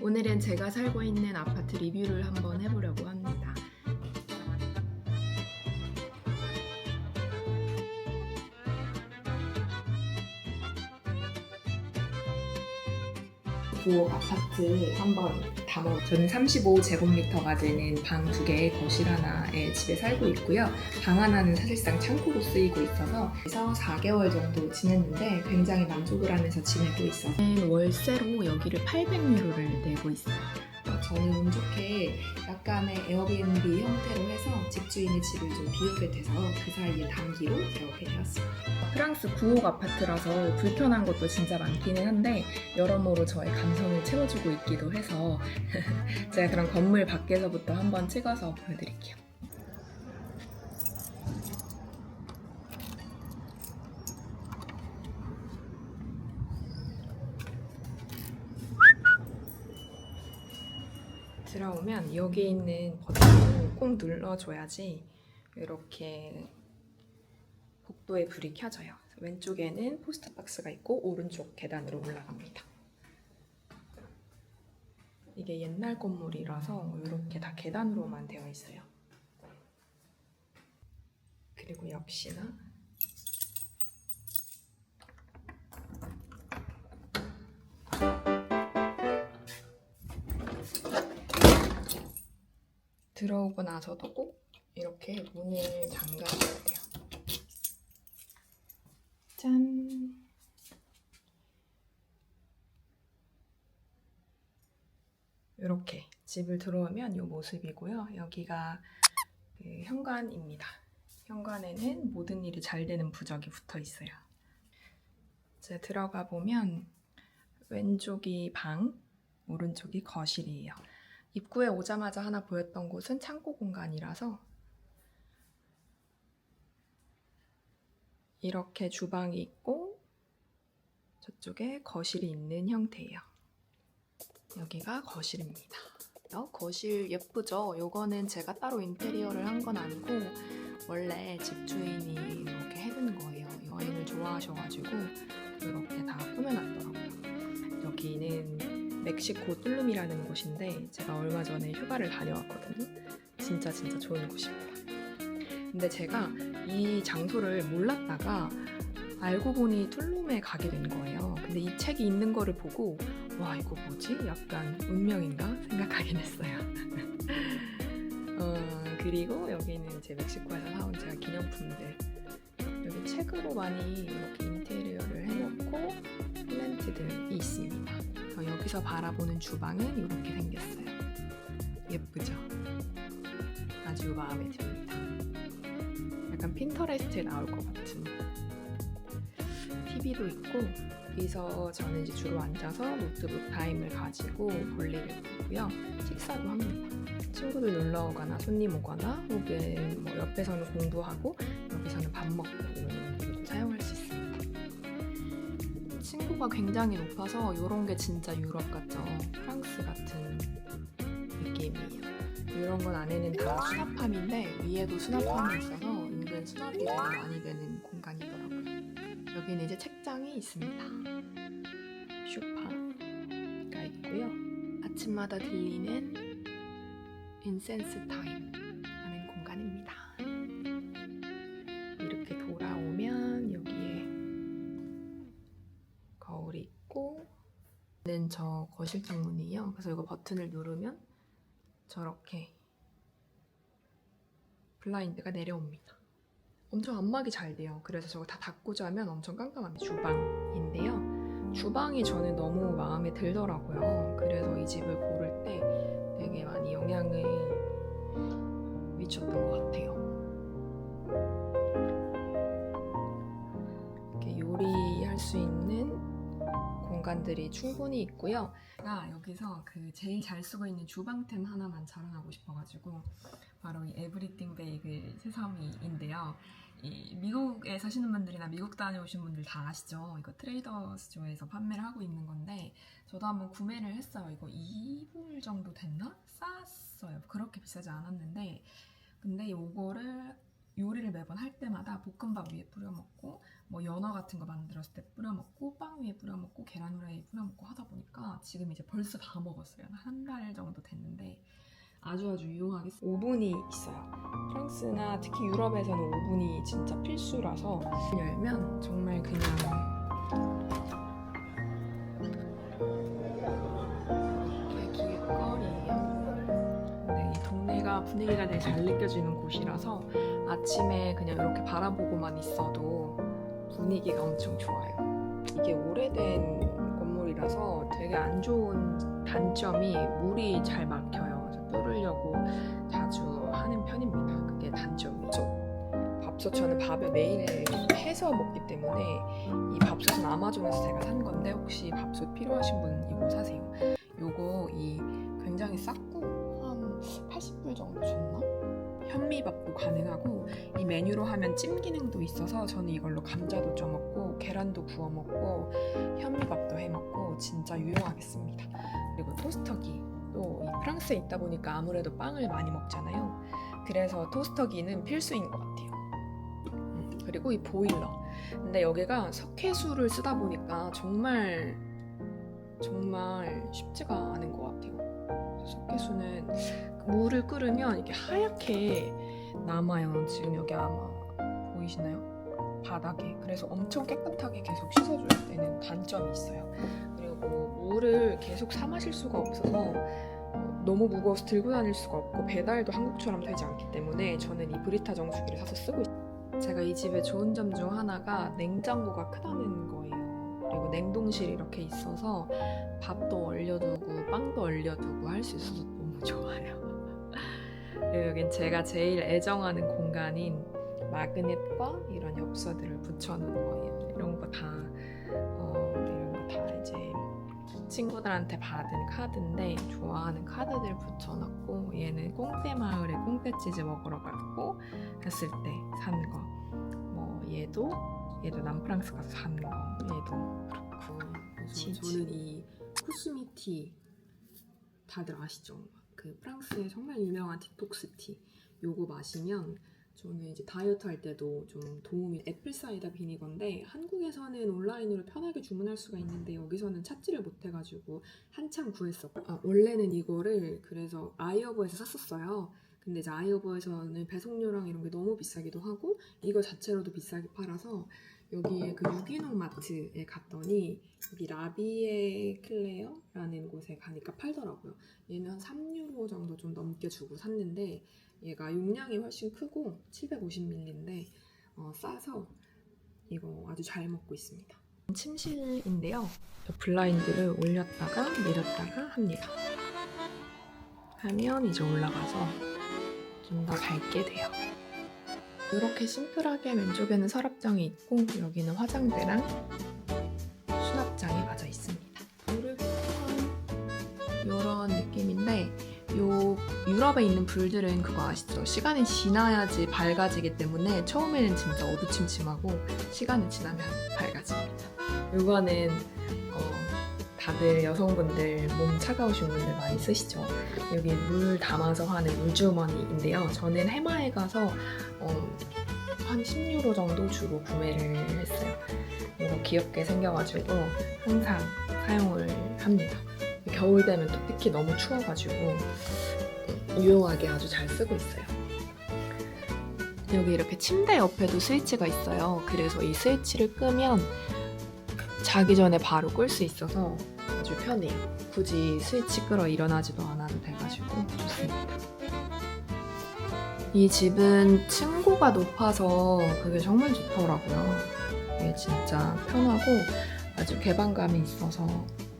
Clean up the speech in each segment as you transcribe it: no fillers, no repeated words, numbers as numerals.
오늘은 제가 살고 있는 아파트 리뷰를 한번 해보려고 합니다. 구옥 아파트 한번 담아. 저는 35제곱미터가 되는 방 2개, 거실 하나의 집에 살고 있고요. 방 하나는 사실상 창고로 쓰이고 있어서 그래서 4개월 정도 지냈는데 굉장히 만족을 하면서 지내고 있어서 월세로 여기를 800유로를 내고 있어요. 저는 운 좋게 약간의 에어비앤비 형태로 해서 집주인의 집을 좀 비우게 돼서 그 사이에 단기로 들어오게 되었습니다. 프랑스 구옥 아파트라서 불편한 것도 진짜 많기는 한데 여러모로 저의 감성을 채워주고 있기도 해서 제가 그런 건물 밖에서부터 한번 찍어서 보여드릴게요. 들어오면 여기 있는 버튼을 꼭 눌러줘야지 이렇게 복도에 불이 켜져요. 왼쪽에는 포스트박스가 있고 오른쪽 계단으로 올라갑니다. 이게 옛날 건물이라서 이렇게 다 계단으로만 되어 있어요. 그리고 역시나 들어오고 나서도 꼭 이렇게 문을 잠가줘야 돼요. 짠! 이렇게 집을 들어오면 이 모습이고요. 여기가 그 현관입니다. 현관에는 모든 일이 잘 되는 부적이 붙어 있어요. 이제 들어가 보면 왼쪽이 방, 오른쪽이 거실이에요. 입구에 오자마자 하나 보였던 곳은 창고 공간이라서 이렇게 주방이 있고 저쪽에 거실이 있는 형태예요. 여기가 거실입니다. 거실 예쁘죠? 요거는 제가 따로 인테리어를 한 건 아니고 원래 집주인이 이렇게 해둔 거예요. 여행을 좋아하셔가지고 이렇게 다 꾸며놨더라고요. 여기는 멕시코 툴룸이라는 곳인데 제가 얼마 전에 휴가를 다녀왔거든요. 진짜 좋은 곳입니다. 근데 제가 이 장소를 몰랐다가 알고 보니 툴룸에 가게 된 거예요. 근데 이 책이 있는 거를 보고 와 이거 뭐지? 약간 운명인가? 생각하긴 했어요. 그리고 여기는 제 멕시코에서 사온 제가 기념품들 여기 책으로 많이 이렇게 인테리어를 해놓고 플랜트들이 있습니다. 여기서 바라보는 주방은 이렇게 생겼어요. 예쁘죠? 아주 마음에 듭니다. 약간 핀터레스트에 나올 것 같은 TV도 있고 여기서 저는 이제 주로 앉아서 노트북 타임을 가지고 볼일을 보고요. 식사도 합니다. 친구들 놀러 오거나 손님 오거나 혹은 뭐 옆에서는 공부하고 여기서는 밥 먹고 이런 용도로도 사용할 수 있습니다. 층고가 굉장히 높아서 이런 게 진짜 유럽 같죠? 프랑스 같은 느낌이에요. 이런 건 안에는 다 수납함인데 위에도 수납함이 있어서 은근 수납이 되게 많이 되는 공간이더라고요. 여기는 이제 책장이 있습니다. 쇼파가 있고요. 아침마다 들리는 인센스 타임 하는 공간입니다. 이렇게 돌아오면 여기에 거울이 있고 는 저 거실 창문이에요. 그래서 이거 버튼을 누르면 저렇게 블라인드가 내려옵니다. 엄청 안막이 잘 돼요. 그래서 저거 다 닫고 자면 엄청 깜깜합니다. 주방인데요. 주방이 저는 너무 마음에 들더라고요. 그래서 이 집을 고를 때 되게 많이 영향을 미쳤던 것 같아요. 이렇게 요리할 수 있는 공간들이 충분히 있고요. 여기서 그 제일 잘 쓰고 있는 주방템 하나만 자랑하고 싶어가지고 바로 이 에브리띵 베이글 세사미인데요. 이 미국에 사시는 분들이나 미국 다녀오신 분들 다 아시죠? 이거 트레이더스조에서 판매를 하고 있는 건데 저도 한번 구매를 했어요. 이거 2불 정도 됐나? 쌌어요. 그렇게 비싸지 않았는데 근데 이거를 요리를 매번 할 때마다 볶음밥 위에 뿌려 먹고 뭐 연어 같은 거 만들었을 때 뿌려 먹고 빵 위에 뿌려 먹고 계란 후라이에 뿌려 먹고 하다 보니까 지금 이제 벌써 다 먹었어요. 한 달 정도 됐는데 아주 유용하게 오븐이 있어요. 프랑스나 특히 유럽에서는 오븐이 진짜 필수라서 열면 정말 그냥 길거리예요. 네, 이 동네가 분위기가 되게 잘 느껴지는 곳이라서 아침에 그냥 이렇게 바라보고만 있어도 분위기가 엄청 좋아요. 이게 오래된 건물이라서 되게 안 좋은 단점이 물이 잘 막혀요. 그래서 뚫으려고 자주 하는 편입니다. 그게 단점이죠. 밥솥 저는 밥을 매일 해서 먹기 때문에 이 밥솥은 아마존에서 제가 산 건데 혹시 밥솥 필요하신 분 이거 사세요. 요거 이 굉장히 쌌고 한 80불 정도 줬나? 현미밥도 가능하고 이 메뉴로 하면 찜 기능도 있어서 저는 이걸로 감자도 쪄 먹고 계란도 구워 먹고 현미밥도 해 먹고 진짜 유용하겠습니다. 그리고 토스터기 또 이 프랑스에 있다 보니까 아무래도 빵을 많이 먹잖아요. 그래서 토스터기는 필수인 것 같아요. 그리고 이 보일러. 근데 여기가 석회수를 쓰다 보니까 정말 쉽지가 않은 것 같아요. 석회수는 물을 끓으면 이렇게 하얗게 남아요. 지금 여기 아마 보이시나요? 바닥에. 그래서 엄청 깨끗하게 계속 씻어줘야 되는 단점이 있어요. 그리고 물을 계속 사 마실 수가 없어서 너무 무거워서 들고 다닐 수가 없고 배달도 한국처럼 되지 않기 때문에 저는 이 브리타 정수기를 사서 쓰고 있어요. 제가 이 집의 좋은 점 중 하나가 냉장고가 크다는 거예요. 그리고 냉동실이 이렇게 있어서 밥도 얼려두고 빵도 얼려두고 할 수 있어서 너무 좋아요. 그리고 여긴 제가 제일 애정하는 공간인 마그넷과 이런 엽서들을 붙여놓은 거예요. 이런 거 다 이제 친구들한테 받은 카드인데 좋아하는 카드들 붙여놨고 얘는 꽁떼마을에 꽁떼치즈 먹으러 갔고 했을 때 산 거. 뭐 얘도 남프랑스 가서 산 거. 얘도 그렇고. 그래서 저는 이 코스미티 다들 아시죠? 그 프랑스의 정말 유명한 디톡스 티. 요거 마시면 저는 이제 다이어트 할 때도 좀 도움이 애플 사이다 비니거인데 한국에서는 온라인으로 편하게 주문할 수가 있는데 여기서는 찾지를 못해가지고 한참 구했었고 원래는 이거를 그래서 아이허브에서 샀었어요. 근데 이제 아이허브에서는 배송료랑 이런 게 너무 비싸기도 하고 이거 자체로도 비싸게 팔아서 여기에 그 유기농 마트에 갔더니 여기 라비에 클레어라는 곳에 가니까 팔더라고요. 얘는 한 3유로 정도 좀 넘게 주고 샀는데 얘가 용량이 훨씬 크고 750ml인데 싸서 이거 아주 잘 먹고 있습니다. 침실인데요. 블라인드를 올렸다가 내렸다가 합니다. 하면 이제 올라가서 좀 더 밝게 돼요. 이렇게 심플하게 왼쪽에는 서랍장이 있고 여기는 화장대랑 수납장이 맞아 있습니다. 불을 켜면 이런 느낌인데 유럽에 있는 불들은 그거 아시죠? 시간이 지나야지 밝아지기 때문에 처음에는 진짜 어두침침하고 시간이 지나면 밝아집니다. 이거는 다들 여성분들 몸 차가우신 분들 많이 쓰시죠? 여기 물 담아서 하는 물주머니인데요. 저는 해마에 가서 한 10유로 정도 주고 구매를 했어요. 이거 귀엽게 생겨가지고 항상 사용을 합니다. 겨울 되면 또 특히 너무 추워가지고 유용하게 아주 잘 쓰고 있어요. 여기 이렇게 침대 옆에도 스위치가 있어요. 그래서 이 스위치를 끄면 자기 전에 바로 끌 수 있어서 아주 편해요. 굳이 스위치 끄러 일어나지도 않아도 돼가지고 좋습니다. 이 집은 층고가 높아서 그게 정말 좋더라고요. 이게 진짜 편하고 아주 개방감이 있어서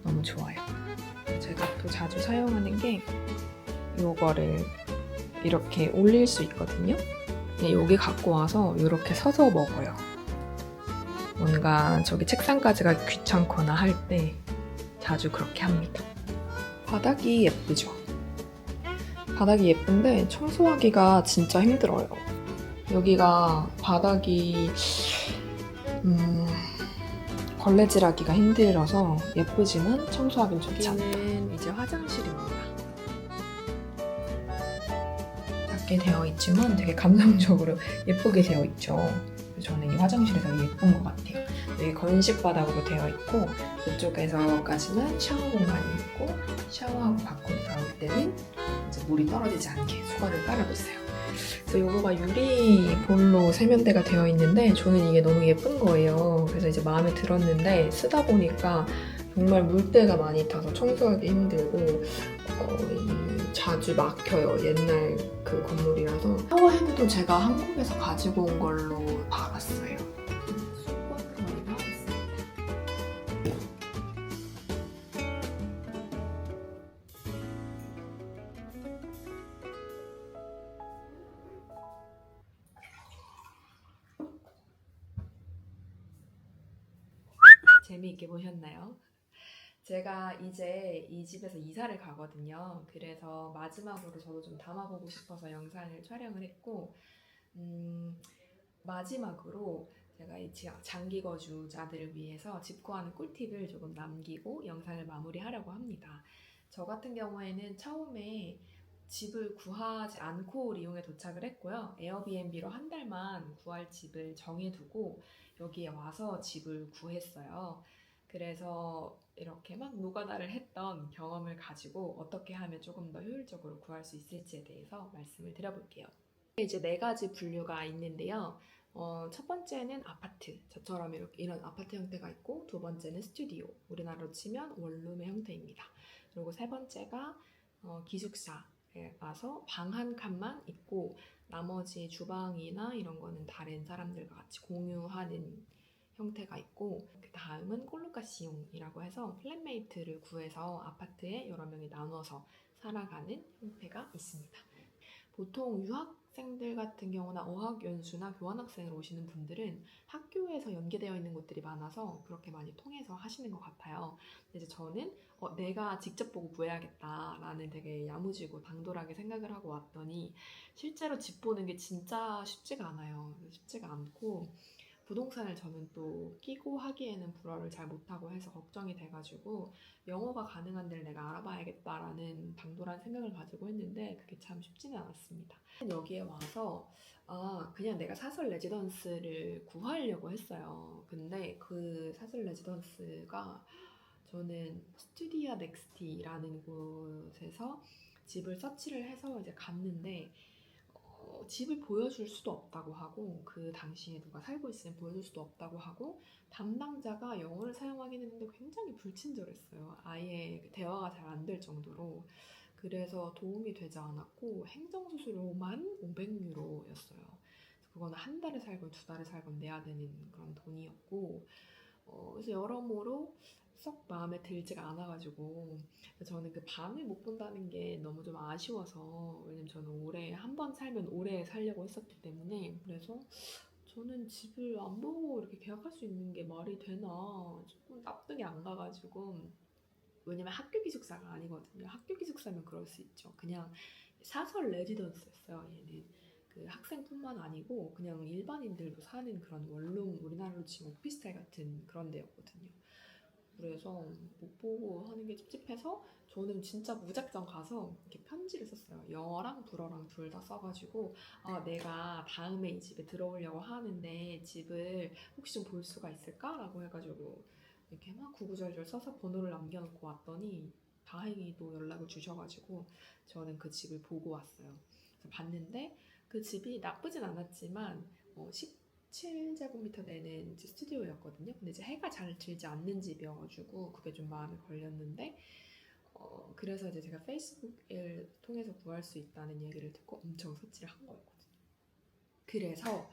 너무 좋아요. 제가 또 자주 사용하는 게 이거를 이렇게 올릴 수 있거든요. 여기 갖고 와서 이렇게 서서 먹어요. 뭔가 저기 책상까지가 귀찮거나 할 때 자주 그렇게 합니다. 바닥이 예쁘죠? 바닥이 예쁜데 청소하기가 진짜 힘들어요. 여기가 바닥이 걸레질하기가 힘들어서 예쁘지만 청소하기는 좋지 않다. 여기는 이제 화장실입니다. 작게 되어 있지만 되게 감성적으로 예쁘게 되어 있죠. 저는 이 화장실이 되게 예쁜 것 같아요. 여기 건식 바닥으로 되어 있고 이쪽에서까지는 샤워 공간이 있고 샤워하고 밖으로 나올 때는 이제 물이 떨어지지 않게 수건을 깔아뒀어요. 그래서 요거가 유리 볼로 세면대가 되어 있는데 저는 이게 너무 예쁜 거예요. 그래서 이제 마음에 들었는데 쓰다 보니까 정말 물때가 많이 타서 청소하기 힘들고 자주 막혀요. 옛날 그 건물이라서. 샤워헤드도 제가 한국에서 가지고 온 걸로 받았어요. 수건거리가 있습니다. 재미있게 보셨나요? 제가 이제 이 집에서 이사를 가거든요. 그래서 마지막으로 저도 좀 담아보고 싶어서 영상을 촬영을 했고 마지막으로 제가 이 장기 거주자들을 위해서 집 구하는 꿀팁을 조금 남기고 영상을 마무리하려고 합니다. 저 같은 경우에는 처음에 집을 구하지 않고 리옹에 도착을 했고요. 에어비앤비로 한 달만 구할 집을 정해두고 여기에 와서 집을 구했어요. 그래서 이렇게 막 노가다를 했던 경험을 가지고 어떻게 하면 조금 더 효율적으로 구할 수 있을지에 대해서 말씀을 드려볼게요. 이제 네 가지 분류가 있는데요. 첫 번째는 아파트, 저처럼 이런 아파트 형태가 있고, 두 번째는 스튜디오, 우리나라로 치면 원룸의 형태입니다. 그리고 세 번째가 기숙사에 와서 방 한 칸만 있고 나머지 주방이나 이런 거는 다른 사람들과 같이 공유하는 형태가 있고, 그 다음은 콜로카시용이라고 해서 플랫메이트를 구해서 아파트에 여러 명이 나눠서 살아가는 형태가 있습니다. 보통 유학생들 같은 경우나 어학연수나 교환학생으로 오시는 분들은 학교에서 연계되어 있는 곳들이 많아서 그렇게 많이 통해서 하시는 것 같아요. 근데 이제 저는 내가 직접 보고 구해야겠다라는 되게 야무지고 당돌하게 생각을 하고 왔더니 실제로 집 보는 게 진짜 쉽지가 않아요. 쉽지가 않고 부동산을 저는 또 끼고 하기에는 불어를 잘 못하고 해서 걱정이 돼가지고 영어가 가능한 데를 내가 알아봐야겠다라는 당돌한 생각을 가지고 했는데 그게 참 쉽지는 않았습니다. 여기에 와서 그냥 내가 사설 레지던스를 구하려고 했어요. 근데 그 사설 레지던스가 저는 스튜디아 넥스티라는 곳에서 집을 서치를 해서 이제 갔는데 집을 보여줄 수도 없다고 하고 그 당시에 누가 살고 있으면 보여줄 수도 없다고 하고 담당자가 영어를 사용하긴 했는데 굉장히 불친절했어요. 아예 대화가 잘 안 될 정도로. 그래서 도움이 되지 않았고 행정수수료만 500유로였어요. 그거는 한 달에 살건 두 달에 살건 내야 되는 그런 돈이었고 그래서 여러모로 썩 마음에 들지가 않아가지고 저는 그 방을 못 본다는 게 너무 좀 아쉬워서 왜냐면 저는 올해 한 번 살면 오래 살려고 했었기 때문에 그래서 저는 집을 안 보고 이렇게 계약할 수 있는 게 말이 되나 조금 납득이 안 가가지고 왜냐면 학교 기숙사가 아니거든요. 학교 기숙사면 그럴 수 있죠. 그냥 사설 레지던스였어요. 얘는 그 학생뿐만 아니고 그냥 일반인들도 사는 그런 원룸 우리나라로 치면 오피스텔 같은 그런 데였거든요. 그래서 못 보고 하는 게 찝찝해서 저는 진짜 무작정 가서 이렇게 편지를 썼어요. 영어랑 불어랑 둘 다 써가지고 내가 다음에 이 집에 들어오려고 하는데 집을 혹시 좀 볼 수가 있을까? 라고 해가지고 이렇게 막 구구절절 써서 번호를 남겨놓고 왔더니 다행히도 연락을 주셔가지고 저는 그 집을 보고 왔어요. 그래서 봤는데 그 집이 나쁘진 않았지만 17제곱미터 되는 스튜디오였거든요. 근데 이제 해가 잘 들지 않는 집이어가지고 그게 좀 마음에 걸렸는데 그래서 이제 제가 페이스북을 통해서 구할 수 있다는 얘기를 듣고 엄청 서치를 한 거였거든요. 그래서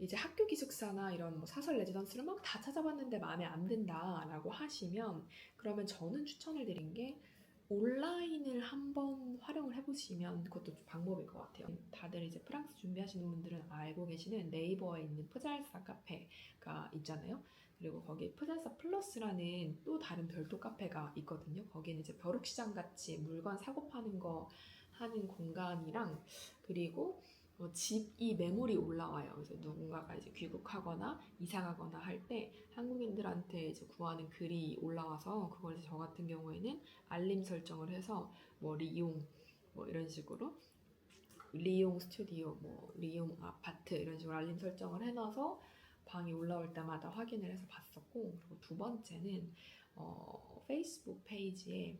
이제 학교 기숙사나 이런 뭐 사설 레지던스를 막 다 찾아봤는데 마음에 안 든다라고 하시면 그러면 저는 추천을 드린 게 온라인을 한번 활용을 해보시면 그것도 좀 방법일 것 같아요. 다들 이제 프랑스 준비하시는 분들은 알고 계시는 네이버에 있는 푸잘사 카페가 있잖아요. 그리고 거기에 푸잘사 플러스라는 또 다른 별도 카페가 있거든요. 거기는 이제 벼룩시장 같이 물건 사고 파는 거 하는 공간이랑 그리고 집이 매물이 올라와요. 그래서 누군가가 이제 귀국하거나 이사 가거나 할 때 한국인들한테 이제 구하는 글이 올라와서 그걸 이제 저 같은 경우에는 알림 설정을 해서 뭐 리용 뭐 이런 식으로 리용 스튜디오, 뭐 리용 아파트 이런 식으로 알림 설정을 해놔서 방이 올라올 때마다 확인을 해서 봤었고, 그리고 두 번째는 페이스북 페이지에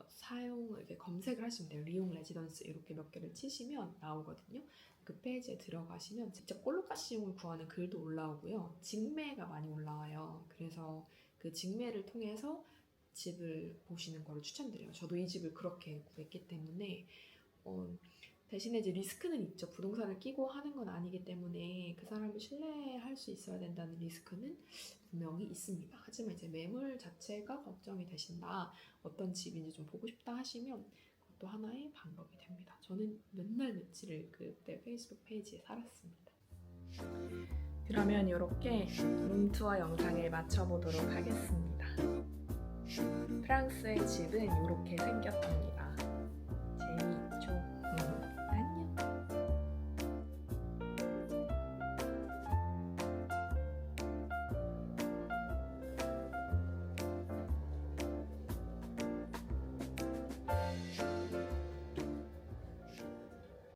사용을 이렇게 검색을 하시면 돼요. 리용 레지던스 이렇게 몇 개를 치시면 나오거든요. 그 페이지에 들어가시면 직접 꼴로카시용을 구하는 글도 올라오고요. 직매가 많이 올라와요. 그래서 그 직매를 통해서 집을 보시는 거를 추천드려요. 저도 이 집을 그렇게 구했기 때문에 대신에 이제 리스크는 있죠. 부동산을 끼고 하는 건 아니기 때문에 그 사람을 신뢰할 수 있어야 된다는 리스크는 분명히 있습니다. 하지만 이제 매물 자체가 걱정이 되신다, 어떤 집인지 좀 보고 싶다 하시면 그것도 하나의 방법이 됩니다. 저는 몇 날 며칠을 그때 페이스북 페이지에 살았습니다. 그러면 이렇게 룸투어 영상을 마쳐보도록 하겠습니다. 프랑스의 집은 이렇게 생겼답니다.